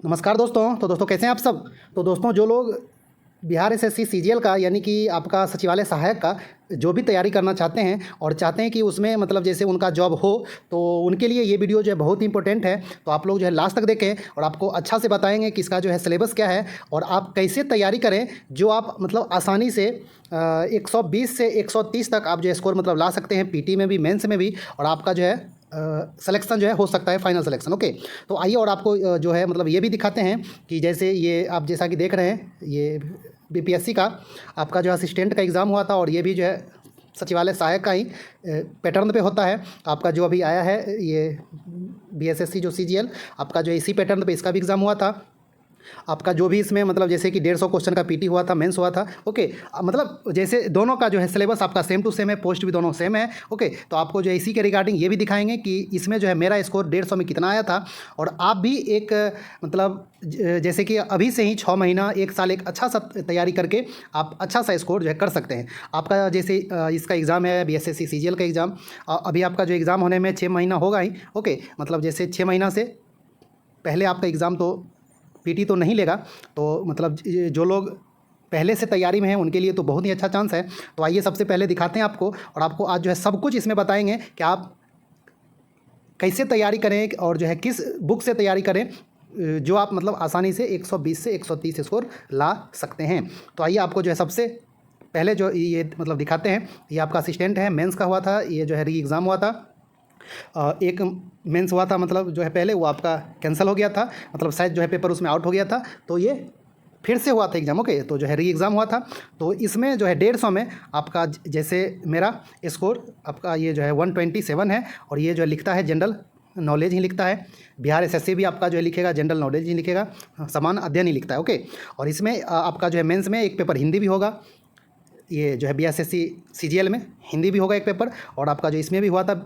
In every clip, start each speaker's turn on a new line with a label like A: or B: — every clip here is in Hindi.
A: नमस्कार दोस्तों। तो दोस्तों कैसे हैं आप सब। तो दोस्तों जो लोग बिहार एसएससी सीजीएल का यानी कि आपका सचिवालय सहायक का जो भी तैयारी करना चाहते हैं और चाहते हैं कि उसमें मतलब जैसे उनका जॉब हो, तो उनके लिए ये वीडियो जो है बहुत ही इंपॉर्टेंट है। तो आप लोग जो है लास्ट तक देखें और आपको अच्छा से बताएंगे कि इसका जो है सिलेबस क्या है और आप कैसे तैयारी करें जो आप मतलब आसानी से 120 से 130 तक आप जो है स्कोर मतलब ला सकते हैं, पीटी में भी मेंस में भी, और आपका जो है सिलेक्शन जो है हो सकता है, फाइनल सिलेक्शन। ओके, तो आइए और आपको जो है मतलब ये भी दिखाते हैं कि जैसे ये आप जैसा कि देख रहे हैं, ये बीपीएससी का आपका जो असिस्टेंट का एग्ज़ाम हुआ था और ये भी जो है सचिवालय सहायक का ही पैटर्न पे होता है। आपका जो अभी आया है ये बीएसएससी जो सीजीएल आपका जो इसी पैटर्न पे इसका भी एग्ज़ाम हुआ था। आपका जो भी इसमें मतलब जैसे कि 150 क्वेश्चन का पीटी हुआ था, मेंस हुआ था। ओके, मतलब जैसे दोनों का जो है सिलेबस आपका सेम टू सेम है, पोस्ट भी दोनों सेम है। ओके, तो आपको जो है इसी के रिगार्डिंग ये भी दिखाएंगे कि इसमें जो है मेरा स्कोर 150 में कितना आया था और आप भी एक मतलब जैसे कि अभी से ही 6 महीना 1 साल एक अच्छा सा तैयारी करके आप अच्छा सा स्कोर जो है कर सकते हैं। आपका जैसे इसका एग्ज़ाम है बीएसएससी सीजीएल का एग्ज़ाम, अभी आपका जो एग्ज़ाम होने में 6 महीना होगा ही। ओके, मतलब जैसे 6 महीना से पहले आपका एग्ज़ाम तो पीटी तो नहीं लेगा, तो मतलब जो लोग पहले से तैयारी में हैं उनके लिए तो बहुत ही अच्छा चांस है। तो आइए सबसे पहले दिखाते हैं आपको, और आपको आज जो है सब कुछ इसमें बताएंगे कि आप कैसे तैयारी करें और जो है किस बुक से तैयारी करें जो आप मतलब आसानी से 120 से 130 स्कोर ला सकते हैं। तो आइए आपको जो है सबसे पहले जो ये मतलब दिखाते हैं। ये आपका असिस्टेंट है, मेंस का हुआ था, ये जो है री एग्ज़ाम हुआ था। एक मेंस हुआ था मतलब जो है पहले वो आपका कैंसिल हो गया था, मतलब शायद जो है पेपर उसमें आउट हो गया था, तो ये फिर से हुआ था एग्ज़ाम। ओके, तो जो है री एग्ज़ाम हुआ था, तो इसमें जो है 150 में आपका जैसे मेरा स्कोर आपका ये जो है 127 है और ये जो है लिखता है जनरल नॉलेज ही लिखता है। बिहार एसएससी भी आपका जो है लिखेगा जनरल नॉलेज ही लिखेगा, समान अध्ययन ही लिखता है। ओके, और इसमें आपका जो है मेंस में एक पेपर हिंदी भी होगा, ये जो है बीएसएससी सीजीएल में हिंदी भी होगा एक पेपर, और आपका जो इसमें भी हुआ था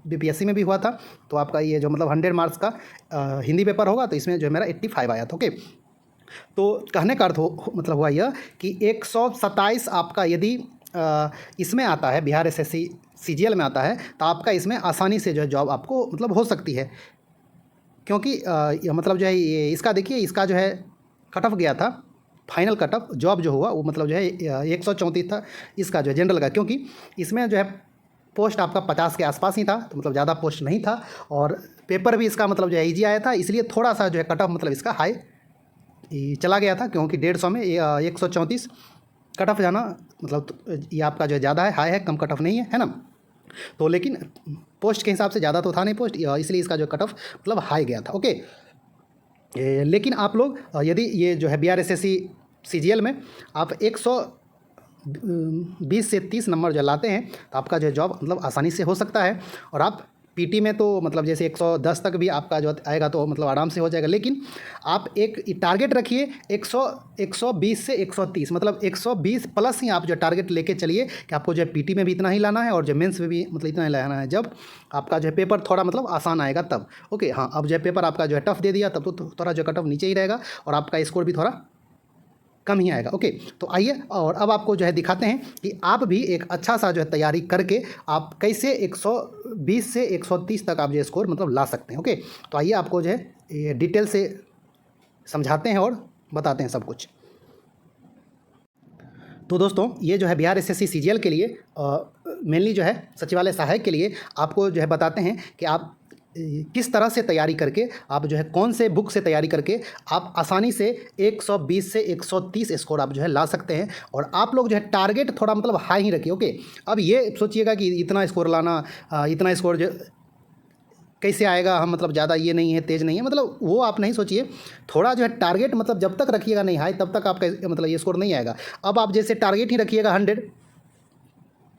A: बीपीएससी में भी हुआ था, तो आपका ये जो मतलब 100 मार्क्स का हिंदी पेपर होगा, तो इसमें जो है मेरा 85 आया था। ओके, तो कहने का अर्थ मतलब हुआ यह कि 127 आपका यदि इसमें आता है, बिहार एसएससी सीजीएल में आता है, तो आपका इसमें आसानी से जो है जॉब आपको मतलब हो सकती है। क्योंकि मतलब जो है ये इसका देखिए, इसका जो है कट ऑफ गया था, फाइनल कट ऑफ जॉब जो हुआ वो मतलब जो है 134 था इसका जो है जनरल का, क्योंकि इसमें जो है पोस्ट आपका 50 के आसपास ही था, तो मतलब ज़्यादा पोस्ट नहीं था और पेपर भी इसका मतलब जो है ईजी आया था, इसलिए थोड़ा सा जो है कट ऑफ मतलब इसका हाई चला गया था, क्योंकि 150 में 134 कट ऑफ जाना मतलब ये आपका जो है ज़्यादा है, हाई है, कम कट ऑफ नहीं है ना। तो लेकिन पोस्ट के हिसाब से ज़्यादा तो था नहीं पोस्ट, इसलिए इसका जो कट ऑफ मतलब हाई गया था। ओके, लेकिन आप लोग यदि ये जो है बीआरएसएससी सीजीएल में आप 120 से 30 नंबर जो लाते हैं, तो आपका जो जॉब मतलब आसानी से हो सकता है। और आप पीटी में तो मतलब जैसे 110 तक भी आपका जो आएगा तो मतलब आराम से हो जाएगा, लेकिन आप एक टारगेट रखिए 120 से 130, मतलब 120 प्लस ही आप जो टारगेट लेके चलिए कि आपको जो है पीटी में भी इतना ही लाना है और जो मेंस में भी मतलब इतना ही लाना है, जब आपका जो है पेपर थोड़ा मतलब आसान आएगा तब। ओके, हाँ, अब जो है पेपर आपका जो है टफ दे दिया तब तो थोड़ा जो कट ऑफ नीचे ही रहेगा और आपका स्कोर भी थोड़ा कम ही आएगा। ओके, तो आइए और अब आपको जो है दिखाते हैं कि आप भी एक अच्छा सा जो है तैयारी करके आप कैसे 120 से 130 तक आप जो स्कोर मतलब ला सकते हैं। ओके, तो आइए आपको जो है ये डिटेल से समझाते हैं और बताते हैं सब कुछ। तो दोस्तों ये जो है बिहार एसएससी सीजीएल के लिए मेनली जो है सचिवालय सहायक के लिए आपको जो है बताते हैं कि आप किस तरह से तैयारी करके आप जो है कौन से बुक से तैयारी करके आप आसानी से 120 से 130 स्कोर आप जो है ला सकते हैं। और आप लोग जो है टारगेट थोड़ा मतलब हाई ही रखिए। ओके, अब ये सोचिएगा कि इतना स्कोर लाना, इतना स्कोर जो कैसे आएगा, हम मतलब ज़्यादा ये नहीं है, तेज़ नहीं है, मतलब वो आप नहीं सोचिए। थोड़ा जो है टारगेट मतलब जब तक रखिएगा नहीं हाई, तब तक आपका मतलब ये स्कोर नहीं आएगा। अब आप जैसे टारगेट ही रखिएगा 100,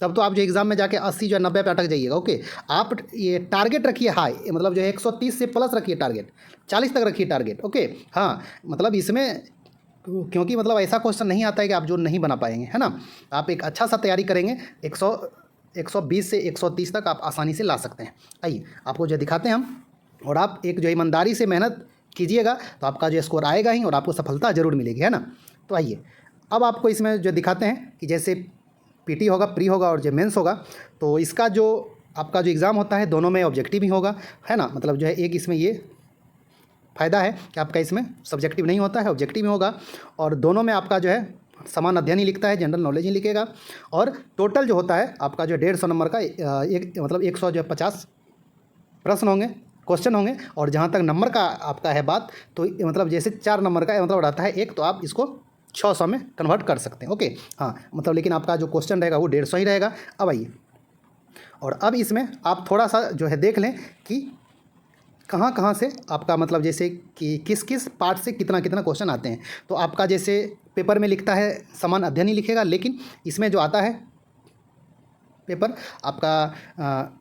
A: तब तो आप जो एग्ज़ाम में जाके 80 जो है 90 पे अटक जाइएगा। ओके, आप ये टारगेट रखिए हाई, मतलब जो है 130 से प्लस रखिए टारगेट, 40 तक रखिए टारगेट। ओके, हाँ, मतलब इसमें क्योंकि मतलब ऐसा क्वेश्चन नहीं आता है कि आप जो नहीं बना पाएंगे, है ना। आप एक अच्छा सा तैयारी करेंगे, 120 से 130 तक आप आसानी से ला सकते हैं। आइए आपको जो दिखाते हैं हम, और आप एक जो ईमानदारी से मेहनत कीजिएगा तो आपका जो स्कोर आएगा ही और आपको सफलता ज़रूर मिलेगी, है ना। तो आइए अब आपको इसमें जो दिखाते हैं कि जैसे पीटी होगा, प्री होगा और जो मेंस होगा, तो इसका जो आपका जो एग्ज़ाम होता है दोनों में ऑब्जेक्टिव ही होगा, है ना। मतलब जो है एक इसमें ये फ़ायदा है कि आपका इसमें सब्जेक्टिव नहीं होता है, ऑब्जेक्टिव में होगा। और दोनों में आपका जो है समान अध्ययन ही लिखता है, जनरल नॉलेज ही लिखेगा। और टोटल जो होता है आपका जो 150 नंबर का एक मतलब 150 प्रश्न होंगे, क्वेश्चन होंगे। और जहाँ तक नंबर का आपका है बात, तो मतलब जैसे 4 नंबर का मतलब रहता है एक, तो आप इसको 600 में कन्वर्ट कर सकते हैं। ओके, हाँ मतलब लेकिन आपका जो क्वेश्चन रहेगा वो 150 ही रहेगा। अब आइए, और अब इसमें आप थोड़ा सा जो है देख लें कि कहाँ कहाँ से आपका मतलब जैसे कि किस किस पार्ट से कितना कितना क्वेश्चन आते हैं। तो आपका जैसे पेपर में लिखता है समान अध्ययन ही लिखेगा, लेकिन इसमें जो आता है पेपर आपका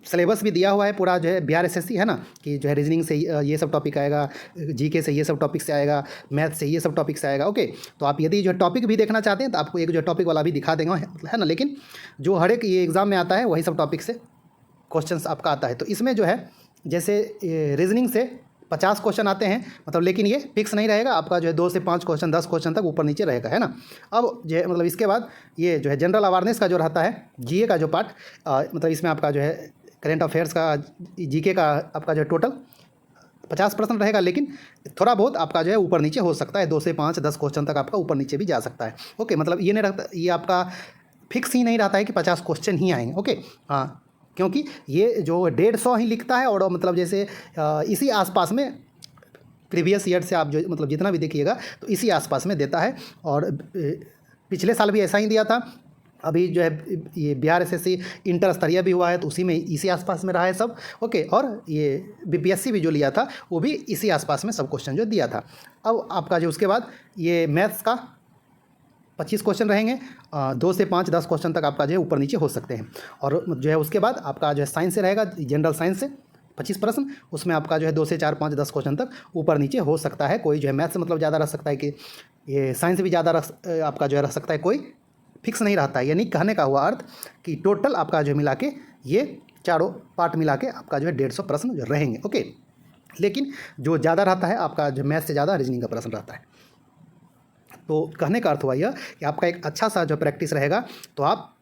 A: सिलेबस भी दिया हुआ है पूरा जो है बिहार एसएससी है ना, कि जो है रीजनिंग से ये सब टॉपिक आएगा, जीके से ये सब टॉपिक से आएगा, मैथ से ये सब टॉपिक से आएगा। ओके, तो आप यदि जो टॉपिक भी देखना चाहते हैं तो आपको एक जो टॉपिक वाला भी दिखा देंगे है ना, लेकिन जो हर एक ये एग्ज़ाम में आता है वही सब टॉपिक से क्वेश्चंस आपका आता है। तो इसमें जो है जैसे रीजनिंग से 50 क्वेश्चन आते हैं मतलब, लेकिन ये फिक्स नहीं रहेगा आपका जो है 2 से 5 क्वेश्चन 10 क्वेश्चन तक ऊपर नीचे रहेगा, है ना। अब जो है मतलब इसके बाद ये जो है जनरल अवेयरनेस का जो रहता है, जीए का जो पार्ट मतलब इसमें आपका जो है करेंट अफेयर्स का, जीके का आपका जो टोटल 50 प्रश्न रहेगा, लेकिन थोड़ा बहुत आपका जो है ऊपर नीचे हो सकता है, 2 से 5 10 क्वेश्चन तक आपका ऊपर नीचे भी जा सकता है। ओके, मतलब ये नहीं रहता, ये आपका फिक्स ही नहीं रहता है कि 50 क्वेश्चन ही आएंगे। ओके, हाँ, क्योंकि ये जो 150 ही लिखता है और मतलब जैसे इसी आसपास में प्रीवियस ईयर से आप जो मतलब जितना भी देखिएगा तो इसी आसपास में देता है। और पिछले साल भी ऐसा ही दिया था। अभी जो है ये बिहार एसएससी इंटर स्तरीय भी हुआ है तो उसी में इसी आसपास में रहा है सब। ओके, और ये बीपीएससी भी जो लिया था वो भी इसी आसपास में सब क्वेश्चन जो दिया था। अब आपका जो उसके बाद ये मैथ्स का 25 क्वेश्चन रहेंगे, 2 से 5 10 क्वेश्चन तक आपका जो है ऊपर नीचे हो सकते हैं। और जो है उसके बाद आपका जो है साइंस से रहेगा, जनरल साइंस से 25 प्रश्न, उसमें आपका जो है 2 से 4 5 10 क्वेश्चन तक ऊपर नीचे हो सकता है। कोई जो है मैथ्स से मतलब ज़्यादा रख सकता है, कि ये साइंस भी ज़्यादा आपका जो है रख सकता है, कोई फिक्स नहीं रहता है। यानी कहने का हुआ अर्थ कि टोटल आपका जो मिला के ये चारों पार्ट मिला के आपका जो है 150 प्रश्न जो रहेंगे। ओके, लेकिन जो ज़्यादा रहता है आपका जो मैथ्स से ज़्यादा रीजनिंग का प्रश्न रहता है। तो कहने का अर्थ हुआ यह कि आपका एक अच्छा सा जो प्रैक्टिस रहेगा तो आप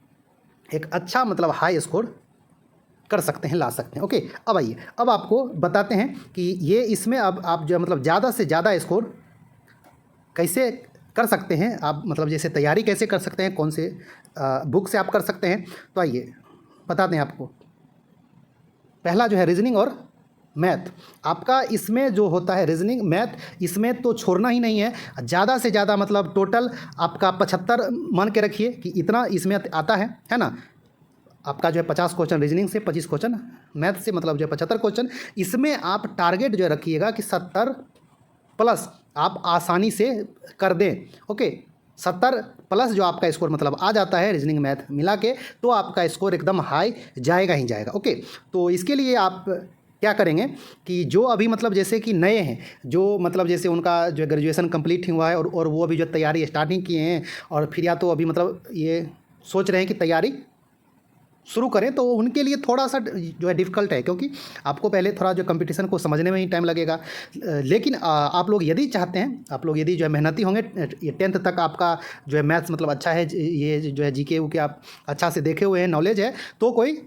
A: एक अच्छा मतलब हाई स्कोर कर सकते हैं, ला सकते हैं। ओके, अब आइए, अब आपको बताते हैं कि ये इसमें अब आप जो मतलब ज़्यादा से ज़्यादा स्कोर कैसे कर सकते हैं, आप मतलब जैसे तैयारी कैसे कर सकते हैं, कौन से बुक से आप कर सकते हैं। तो आइए बताते हैं आपको। पहला जो है रीजनिंग और मैथ, आपका इसमें जो होता है रीजनिंग मैथ, इसमें तो छोड़ना ही नहीं है। ज़्यादा से ज़्यादा मतलब टोटल आपका 75 मान के रखिए कि इतना इसमें आता है ना। आपका जो है 50 क्वेश्चन रीजनिंग से, 25 क्वेश्चन मैथ से, मतलब जो है 75 क्वेश्चन। इसमें आप टारगेट जो है रखिएगा कि 70 प्लस आप आसानी से कर दें। ओके, 70 प्लस जो आपका स्कोर मतलब आ जाता है रीजनिंग मैथ मिला के, तो आपका स्कोर एकदम हाई जाएगा ही जाएगा। ओके, तो इसके लिए आप क्या करेंगे कि जो अभी मतलब जैसे कि नए हैं, जो मतलब जैसे उनका जो ग्रेजुएशन कंप्लीट हुआ है और वो अभी जो तैयारी स्टार्टिंग किए हैं, और फिर या तो अभी मतलब ये सोच रहे हैं कि तैयारी शुरू करें, तो उनके लिए थोड़ा सा जो है डिफ़िकल्ट है, क्योंकि आपको पहले थोड़ा जो कंपटीशन को समझने में ही टाइम लगेगा। लेकिन आप लोग यदि चाहते हैं, आप लोग यदि जो है मेहनती होंगे, ये 10th तक आपका जो है मैथ्स मतलब अच्छा है, ये जो है जीके के आप अच्छा से देखे हुए हैं, नॉलेज है, तो कोई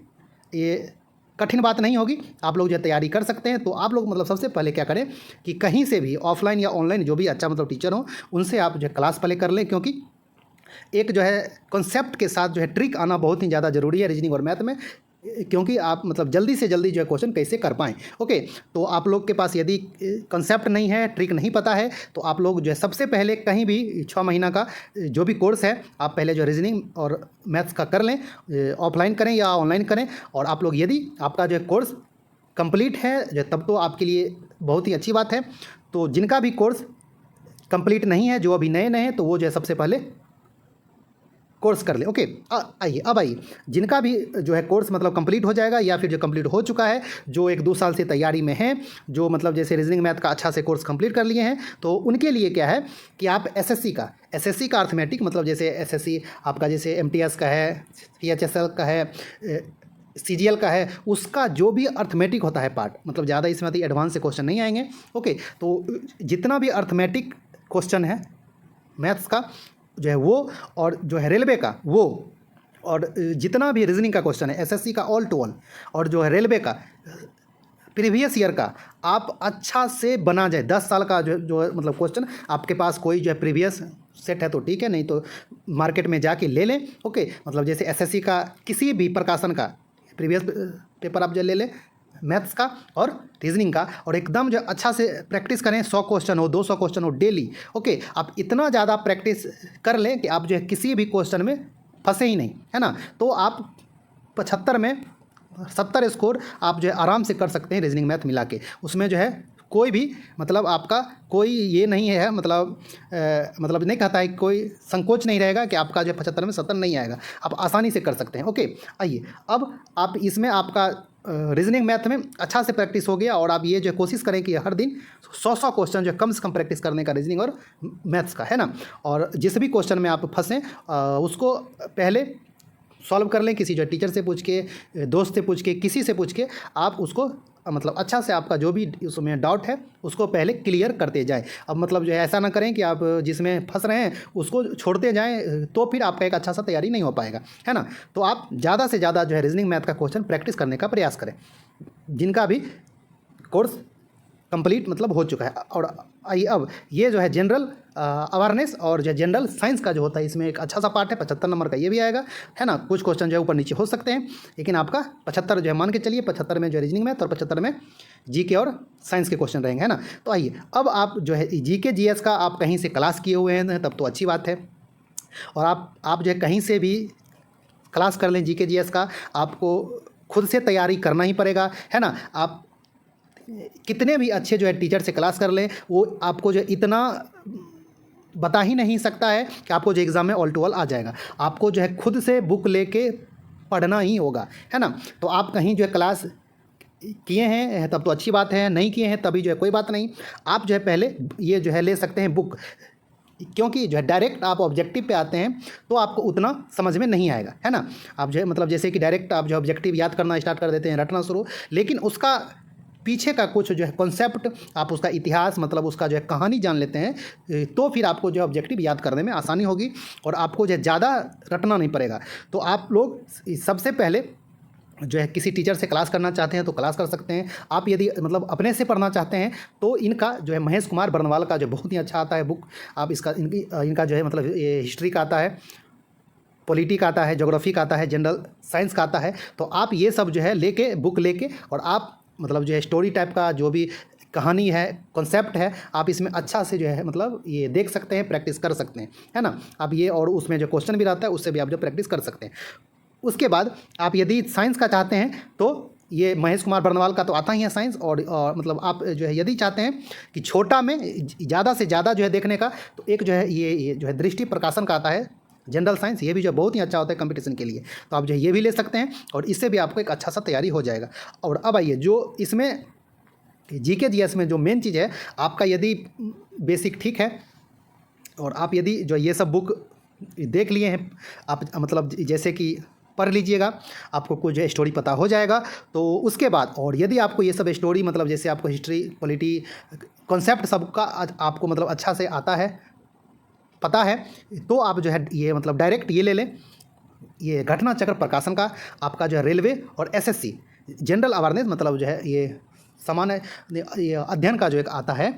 A: ये कठिन बात नहीं होगी, आप लोग जो है तैयारी कर सकते हैं। तो आप लोग मतलब सबसे पहले क्या करें कि कहीं से भी ऑफलाइन या ऑनलाइन जो भी अच्छा मतलब टीचर हो, उनसे आप जो है क्लास पहले कर लें, क्योंकि एक जो है कॉन्सेप्ट के साथ जो है ट्रिक आना बहुत ही ज़्यादा ज़रूरी है रीजनिंग और मैथ में, क्योंकि आप मतलब जल्दी से जल्दी जो है क्वेश्चन कैसे कर पाएँ। ओके, तो आप लोग के पास यदि कॉन्सेप्ट नहीं है, ट्रिक नहीं पता है, तो आप लोग जो है सबसे पहले कहीं भी 6 महीना का जो भी कोर्स है, आप पहले जो रीजनिंग और मैथ्स का कर लें, ऑफलाइन करें या ऑनलाइन करें। और आप लोग यदि आपका जो है कोर्स कंप्लीट है जो, तब तो आपके लिए बहुत ही अच्छी बात है। तो जिनका भी कोर्स कंप्लीट नहीं है, जो अभी नए नए हैं, तो वो जो है सबसे पहले कोर्स कर ले। ओके, आइए, अब आइए, जिनका भी जो है कोर्स मतलब कंप्लीट हो जाएगा, या फिर जो कंप्लीट हो चुका है, जो 1-2 साल से तैयारी में है, जो मतलब जैसे रीजनिंग मैथ का अच्छा से कोर्स कंप्लीट कर लिए हैं, तो उनके लिए क्या है कि आप एसएससी का अर्थमेटिक, मतलब जैसे एसएससी आपका जैसे एमटीएस का है, पीएचएसएल का है, सीजीएल का है, उसका जो भी अर्थमेटिक होता है पार्ट, मतलब ज़्यादा इसमें एडवांस से क्वेश्चन नहीं आएंगे। ओके, तो जितना भी अर्थमेटिक क्वेश्चन है मैथ्स का जो है वो, और जो है रेलवे का वो, और जितना भी रीजनिंग का क्वेश्चन है एसएससी का ऑल टू ऑल, और जो है रेलवे का प्रीवियस ईयर का आप अच्छा से बना जाए, 10 साल का जो मतलब क्वेश्चन आपके पास कोई जो है प्रीवियस सेट है तो ठीक है, नहीं तो मार्केट में जाके ले लें। ओके, मतलब जैसे एसएससी का किसी भी प्रकाशन का प्रीवियस पेपर आप जो ले लें, मैथ्स का और रीजनिंग का, और एकदम जो अच्छा से प्रैक्टिस करें। 100 क्वेश्चन हो, 200 क्वेश्चन हो डेली। ओके, आप इतना ज़्यादा प्रैक्टिस कर लें कि आप जो है किसी भी क्वेश्चन में फंसे ही नहीं, है ना। तो आप 75 में 70 स्कोर आप जो है आराम से कर सकते हैं रीजनिंग मैथ मिला के। उसमें जो है कोई भी मतलब आपका कोई ये नहीं है, मतलब नहीं कहता है, कोई संकोच नहीं रहेगा कि आपका जो 75 में 70 नहीं आएगा, आप आसानी से कर सकते हैं। ओके, आइए अब आप इसमें आपका रीजनिंग मैथ में अच्छा से प्रैक्टिस हो गया, और आप ये जो कोशिश करें कि हर दिन 100 क्वेश्चन जो कम से कम प्रैक्टिस करने का रीजनिंग और मैथ्स का, है ना। और जिस भी क्वेश्चन में आप फंसें उसको पहले सॉल्व कर लें, किसी जो टीचर से पूछ के, दोस्त से पूछ के, किसी से पूछ के आप उसको मतलब अच्छा से आपका जो भी उसमें डाउट है उसको पहले क्लियर करते जाएं। अब मतलब जो है ऐसा ना करें कि आप जिसमें फंस रहे हैं उसको छोड़ते जाएं, तो फिर आपका एक अच्छा सा तैयारी नहीं हो पाएगा, है ना। तो आप ज़्यादा से ज़्यादा जो है रीजनिंग मैथ का क्वेश्चन प्रैक्टिस करने का प्रयास करें, जिनका भी कोर्स कंप्लीट मतलब हो चुका है। और आइए अब ये जो है जनरल अवेयरनेस और जो जनरल साइंस का जो होता है, इसमें एक अच्छा सा पार्ट है, 75 नंबर का ये भी आएगा, है ना। कुछ क्वेश्चन जो है ऊपर नीचे हो सकते हैं, लेकिन आपका 75 जो है मान के चलिए, 75 में जो रीजनिंग मैथ और 75 में जीके और साइंस के क्वेश्चन रहेंगे, है ना। तो आइए अब आप जो है जीके जीएस का आप कहीं से क्लास किए हुए हैं तब तो अच्छी बात है, और आप जो है कहीं से भी क्लास कर लें जीके जीएस का, आपको खुद से तैयारी करना ही पड़ेगा, है ना। आप कितने भी अच्छे जो है टीचर से क्लास कर लें, वो आपको जो इतना बता ही नहीं सकता है कि आपको जो एग्ज़ाम में ऑल टू ऑल आ जाएगा। आपको जो है खुद से बुक लेके पढ़ना ही होगा, है ना। तो आप कहीं जो है क्लास किए हैं तब तो अच्छी बात है, नहीं किए हैं तभी जो है कोई बात नहीं। आप जो है पहले ये जो है ले सकते हैं बुक, क्योंकि जो है डायरेक्ट आप ऑब्जेक्टिव पे आते हैं तो आपको उतना समझ में नहीं आएगा, है ना। आप जो है मतलब जैसे कि डायरेक्ट आप जो ऑब्जेक्टिव याद करना स्टार्ट कर देते हैं, रटना शुरू, लेकिन उसका पीछे का कुछ जो है कॉन्सेप्ट, आप उसका इतिहास मतलब उसका जो है कहानी जान लेते हैं, तो फिर आपको जो है ऑब्जेक्टिव याद करने में आसानी होगी और आपको जो है ज़्यादा रटना नहीं पड़ेगा। तो आप लोग सबसे पहले जो है किसी टीचर से क्लास करना चाहते हैं तो क्लास कर सकते हैं। आप यदि मतलब अपने से पढ़ना चाहते हैं तो इनका जो है महेश कुमार बर्नवाल का जो बहुत ही अच्छा आता है बुक, आप इनका जो है मतलब ये हिस्ट्री का आता है, पॉलिटी का आता है, ज्योग्राफी का आता है, जनरल साइंस का आता है। तो आप ये सब जो है लेके बुक लेके, और आप मतलब जो है स्टोरी टाइप का जो भी कहानी है, कॉन्सेप्ट है, आप इसमें अच्छा से जो है मतलब ये देख सकते हैं, प्रैक्टिस कर सकते हैं, है ना। आप ये और उसमें जो क्वेश्चन भी रहता है उससे भी आप जो प्रैक्टिस कर सकते हैं। उसके बाद आप यदि साइंस का चाहते हैं तो ये महेश कुमार बर्नवाल का तो आता ही है साइंस, और मतलब आप जो है यदि चाहते हैं कि छोटा में ज़्यादा से ज़्यादा जो है देखने का, तो एक जो है ये जो है दृष्टि प्रकाशन का आता है जनरल साइंस, ये भी जो बहुत ही अच्छा होता है कंपटीशन के लिए, तो आप जो है ये भी ले सकते हैं, और इससे भी आपको एक अच्छा सा तैयारी हो जाएगा। और अब आइए जो इसमें जीके जीएस में जो मेन चीज़ है, आपका यदि बेसिक ठीक है और आप यदि जो ये सब बुक देख लिए हैं, आप मतलब जैसे कि पढ़ लीजिएगा, आपको कुछ जो स्टोरी पता हो जाएगा। तो उसके बाद और यदि आपको ये सब स्टोरी मतलब जैसे आपको हिस्ट्री, पॉलिटी, कॉन्सेप्ट सबका आपको मतलब अच्छा से आता है, पता है, तो आप जो है ये मतलब डायरेक्ट ये ले लें, ये घटना चक्र प्रकाशन का आपका जो है रेलवे और एसएससी जनरल अवेयरनेस मतलब जो है ये सामान्य ये अध्ययन का जो एक आता है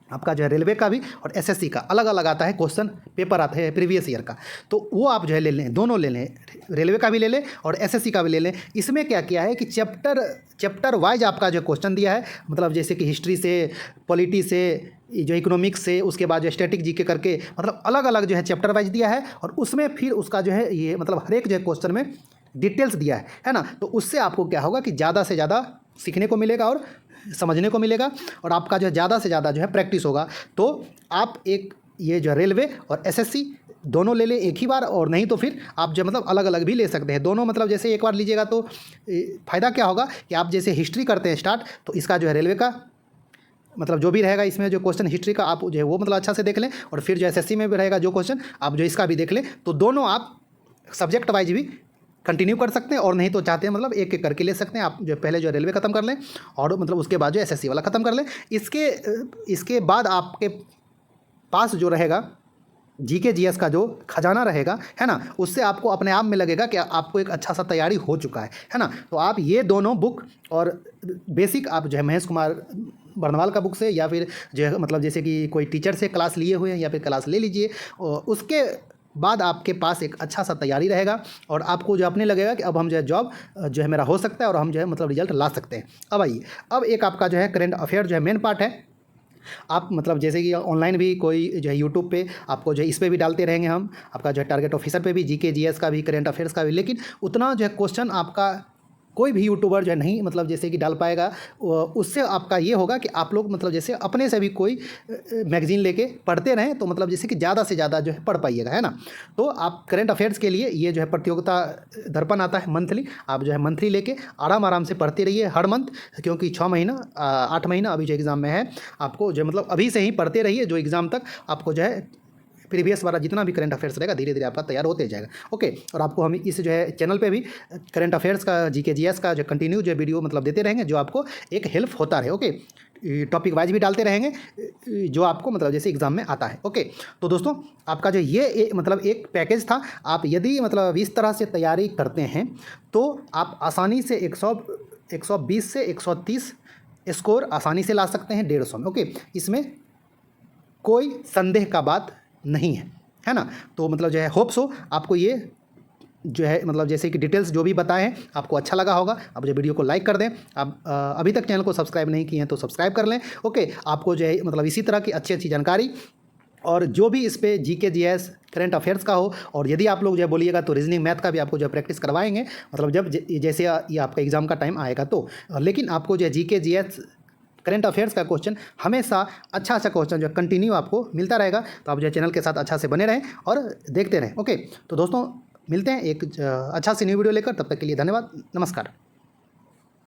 A: आपका जो है रेलवे का भी और एसएससी का अलग अलग आता है, क्वेश्चन पेपर आता है प्रीवियस ईयर का, तो वो आप जो है ले लें, दोनों ले लें, रेलवे का भी ले लें और एसएससी का भी ले लें। इसमें क्या किया है कि चैप्टर वाइज आपका जो क्वेश्चन दिया है, मतलब जैसे कि हिस्ट्री से, पॉलिटी से, जो इकोनॉमिक्स से, उसके बाद जो स्टैटिक जीके करके मतलब अलग अलग जो है चैप्टर वाइज दिया है, और उसमें फिर उसका जो है ये मतलब हर एक जो है क्वेश्चन में डिटेल्स दिया है ना। तो उससे आपको क्या होगा कि ज़्यादा से ज़्यादा सीखने को मिलेगा और समझने को मिलेगा, और आपका जो है ज़्यादा से ज़्यादा जो है प्रैक्टिस होगा। तो आप एक ये जो रेलवे और एसएससी दोनों ले लें एक ही बार, और नहीं तो फिर आप जो मतलब अलग अलग भी ले सकते हैं दोनों। मतलब जैसे एक बार लीजिएगा तो फ़ायदा क्या होगा कि आप जैसे हिस्ट्री करते हैं स्टार्ट, तो इसका जो है रेलवे का मतलब जो भी रहेगा इसमें जो क्वेश्चन हिस्ट्री का आप जो है वो मतलब अच्छा से देख लें, और फिर जो एसएससी में भी रहेगा जो क्वेश्चन आप जो इसका भी देख लें। तो दोनों आप सब्जेक्ट वाइज भी कंटिन्यू कर सकते हैं, और नहीं तो चाहते हैं मतलब एक एक करके ले सकते हैं। आप जो पहले जो रेलवे ख़त्म कर लें और मतलब उसके बाद जो एसएससी वाला ख़त्म कर लें। इसके बाद आपके पास जो रहेगा जीके जीएस का जो खजाना रहेगा, है ना, उससे आपको अपने आप में लगेगा कि आपको एक अच्छा सा तैयारी हो चुका है ना। तो आप ये दोनों बुक और बेसिक आप जो है महेश कुमार बर्नवाल का बुक से या फिर जो है मतलब जैसे कि कोई टीचर से क्लास लिए हुए हैं या फिर क्लास ले लीजिए, और उसके बाद आपके पास एक अच्छा सा तैयारी रहेगा और आपको जो अपने लगेगा कि अब हम जो है जॉब जो है मेरा हो सकता है और हम जो है मतलब रिजल्ट ला सकते हैं। अब आइए, अब एक आपका जो है करंट अफेयर जो है मेन पार्ट है। आप मतलब जैसे कि ऑनलाइन भी कोई जो है यूट्यूब पे आपको जो है इस पे भी डालते रहेंगे हम, आपका जो है टारगेट ऑफिसर पे भी जीके जीएस का भी करंट अफेयर्स का भी, लेकिन उतना जो है क्वेश्चन आपका कोई भी यूट्यूबर जो है नहीं मतलब जैसे कि डाल पाएगा। उससे आपका ये होगा कि आप लोग मतलब जैसे अपने से भी कोई मैगजीन लेके पढ़ते रहें, तो मतलब जैसे कि ज़्यादा से ज़्यादा जो है पढ़ पाइएगा, है ना। तो आप करंट अफेयर्स के लिए ये जो है प्रतियोगिता दर्पण आता है मंथली, आप जो है मंथली लेके आराम आराम से पढ़ते रहिए हर मंथ, क्योंकि 6 महीना 8 महीना अभी जो एग्ज़ाम में है, आपको जो मतलब अभी से ही पढ़ते रहिए, जो एग्ज़ाम तक आपको जो है प्रीवियस वाला जितना भी करंट अफेयर्स रहेगा धीरे धीरे आपका तैयार होते जाएगा। ओके, और आपको हम इस जो है चैनल पे भी करंट अफेयर्स का जीके जीएस का जो कंटिन्यू जो वीडियो मतलब देते रहेंगे, जो आपको एक हेल्प होता रहे। ओके, टॉपिक वाइज भी डालते रहेंगे जो आपको मतलब जैसे एग्जाम में आता है। ओके, तो दोस्तों आपका जो ये मतलब एक पैकेज था, आप यदि मतलब इस तरह से तैयारी करते हैं तो आप आसानी से 120 से 130 स्कोर आसानी से ला सकते हैं 150 में। ओके, इसमें कोई संदेह का बात नहीं है ना। तो मतलब जो है होप्स हो आपको ये जो है मतलब जैसे कि डिटेल्स जो भी बताए हैं आपको अच्छा लगा होगा। आप जो वीडियो को लाइक कर दें, आप अभी तक चैनल को सब्सक्राइब नहीं किए हैं तो सब्सक्राइब कर लें। ओके, आपको जो है मतलब इसी तरह की अच्छी अच्छी जानकारी और जो भी इस पे जीके जीएस करंट अफेयर्स का हो, और यदि आप लोग जो है बोलिएगा तो रीजनिंग मैथ का भी आपको जो है प्रैक्टिस करवाएंगे, मतलब जब जैसे ये आपका एग्ज़ाम का टाइम आएगा तो। लेकिन आपको जो है जीके जीएस करंट अफेयर्स का क्वेश्चन हमेशा अच्छा क्वेश्चन जो कंटिन्यू आपको मिलता रहेगा। तो आप जो है चैनल के साथ अच्छा से बने रहें और देखते रहें। ओके, तो दोस्तों मिलते हैं एक अच्छा सी न्यू वीडियो लेकर, तब तक के लिए धन्यवाद, नमस्कार।